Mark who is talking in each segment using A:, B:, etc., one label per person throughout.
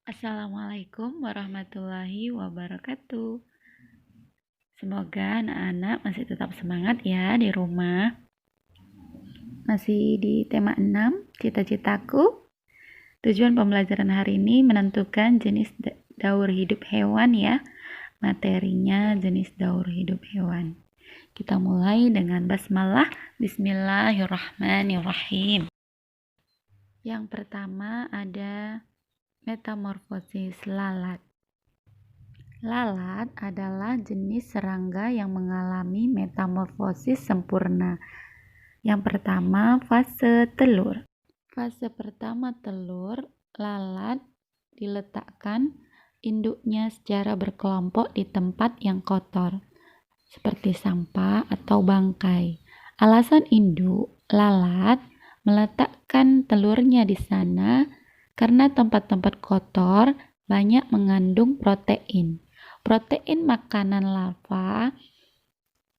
A: Assalamualaikum warahmatullahi wabarakatuh. Semoga anak-anak masih tetap semangat ya di rumah. Masih di tema 6, cita-citaku. Tujuan pembelajaran hari ini menentukan jenis daur hidup hewan ya. Materinya jenis daur hidup hewan. Kita mulai dengan basmalah. Bismillahirrahmanirrahim. Yang pertama ada metamorfosis lalat. Lalat adalah jenis serangga yang mengalami metamorfosis sempurna. Yang pertama, fase telur. Fase pertama telur, lalat diletakkan induknya secara berkelompok di tempat yang kotor, seperti sampah atau bangkai. Alasan induk lalat meletakkan telurnya di sana karena tempat-tempat kotor banyak mengandung protein. Protein makanan larva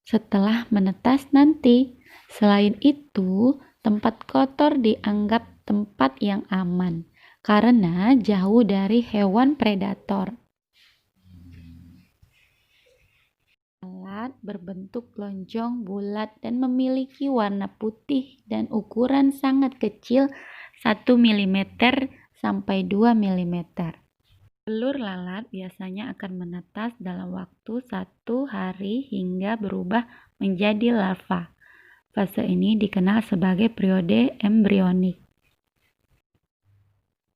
A: setelah menetas nanti. Selain itu, tempat kotor dianggap tempat yang aman karena jauh dari hewan predator. Lalat berbentuk lonjong bulat dan memiliki warna putih dan ukuran sangat kecil 1 mm sampai 2 mm. Telur lalat biasanya akan menetas dalam waktu 1 hari hingga berubah menjadi larva. Fase ini dikenal sebagai periode embrionik.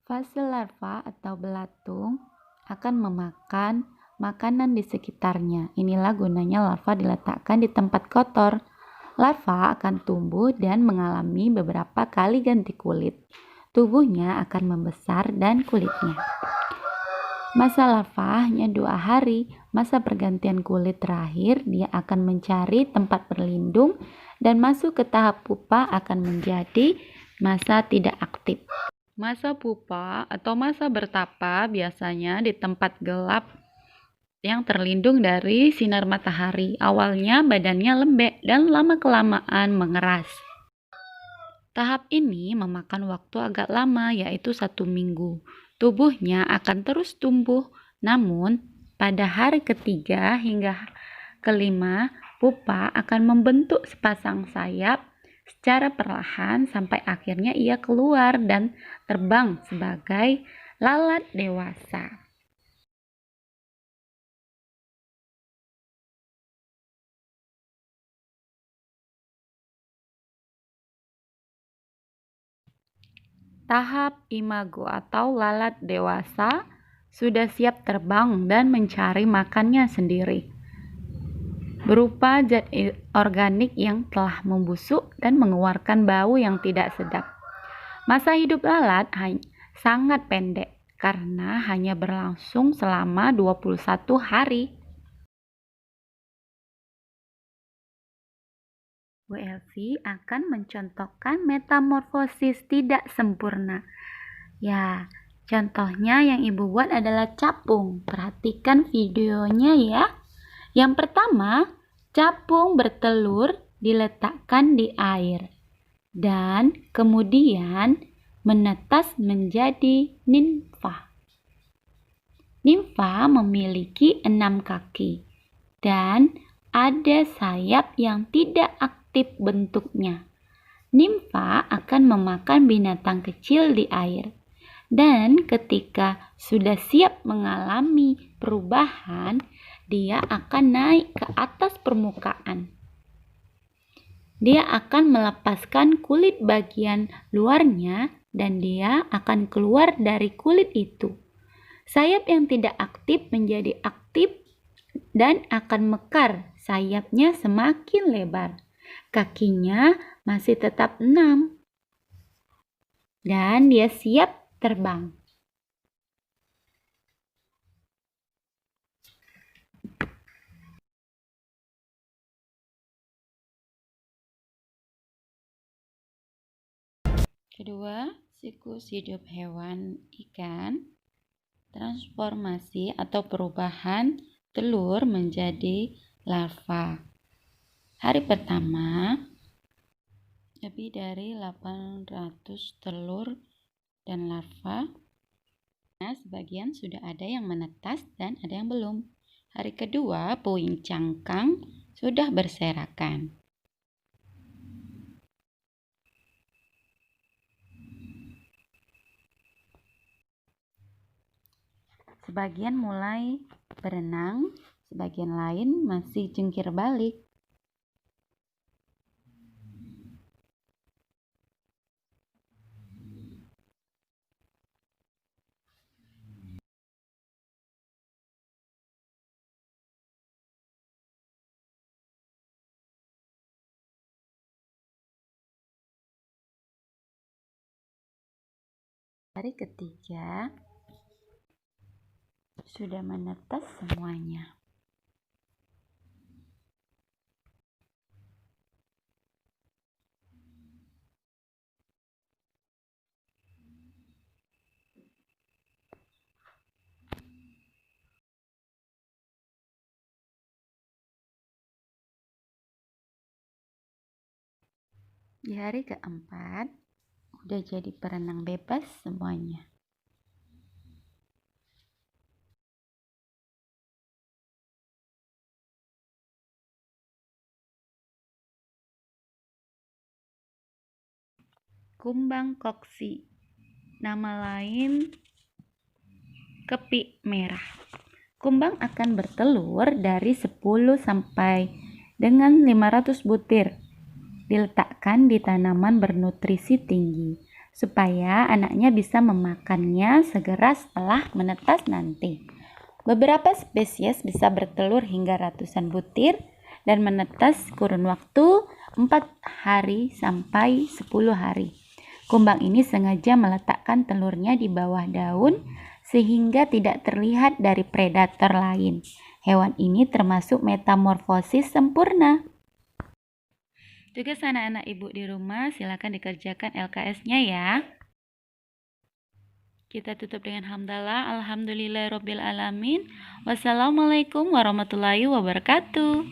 A: Fase larva atau belatung akan memakan makanan di sekitarnya. Inilah gunanya larva diletakkan di tempat kotor. Larva akan tumbuh dan mengalami beberapa kali ganti kulit. Tubuhnya akan membesar dan kulitnya. Masa larva hanya 2 hari. Masa pergantian kulit terakhir, dia akan mencari tempat berlindung dan masuk ke tahap pupa akan menjadi masa tidak aktif. Masa pupa atau masa bertapa biasanya di tempat gelap yang terlindung dari sinar matahari. Awalnya badannya lembek dan lama-kelamaan mengeras. Tahap ini memakan waktu agak lama, yaitu 1 minggu. Tubuhnya akan terus tumbuh, namun pada hari ketiga hingga kelima, pupa akan membentuk sepasang sayap secara perlahan sampai akhirnya ia keluar dan terbang sebagai lalat dewasa. Tahap imago atau lalat dewasa sudah siap terbang dan mencari makannya sendiri, berupa zat organik yang telah membusuk dan mengeluarkan bau yang tidak sedap. Masa hidup lalat sangat pendek karena hanya berlangsung selama 21 hari. Bu Elvi akan mencontohkan metamorfosis tidak sempurna. Ya, contohnya yang Ibu buat adalah capung. Perhatikan videonya ya. Yang pertama, capung bertelur diletakkan di air dan kemudian menetas menjadi nimfa. Nimfa memiliki 6 kaki dan ada sayap yang tidak aktif bentuknya. Nimfa akan memakan binatang kecil di air. Dan ketika sudah siap mengalami perubahan, dia akan naik ke atas permukaan. Dia akan melepaskan kulit bagian luarnya dan dia akan keluar dari kulit itu. Sayap yang tidak aktif menjadi aktif dan akan mekar. Sayapnya semakin lebar. Kakinya masih tetap 6. Dan dia siap terbang. Kedua, siklus hidup hewan ikan, transformasi atau perubahan telur menjadi larva. Hari pertama, lebih dari 800 telur dan larva Nah, sebagian sudah ada yang menetas dan ada yang belum. Hari kedua, puing cangkang sudah berserakan. Sebagian mulai berenang, sebagian lain masih jungkir balik. Hari ketiga sudah menetas semuanya. Di hari keempat, udah jadi berenang bebas semuanya. Kumbang koksi, nama lain kepik merah. Kumbang akan bertelur dari 10 sampai dengan 500 butir. Diletakkan di tanaman bernutrisi tinggi supaya anaknya bisa memakannya segera setelah menetas nanti. Beberapa spesies bisa bertelur hingga ratusan butir dan menetas kurun waktu 4 hari sampai 10 hari. Kumbang ini sengaja meletakkan telurnya di bawah daun sehingga tidak terlihat dari predator lain. Hewan ini termasuk metamorfosis sempurna. Tugas anak-anak ibu di rumah silakan dikerjakan LKS-nya ya. Kita tutup dengan hamdalah. Alhamdulillahirabbil alamin. Wassalamualaikum warahmatullahi wabarakatuh.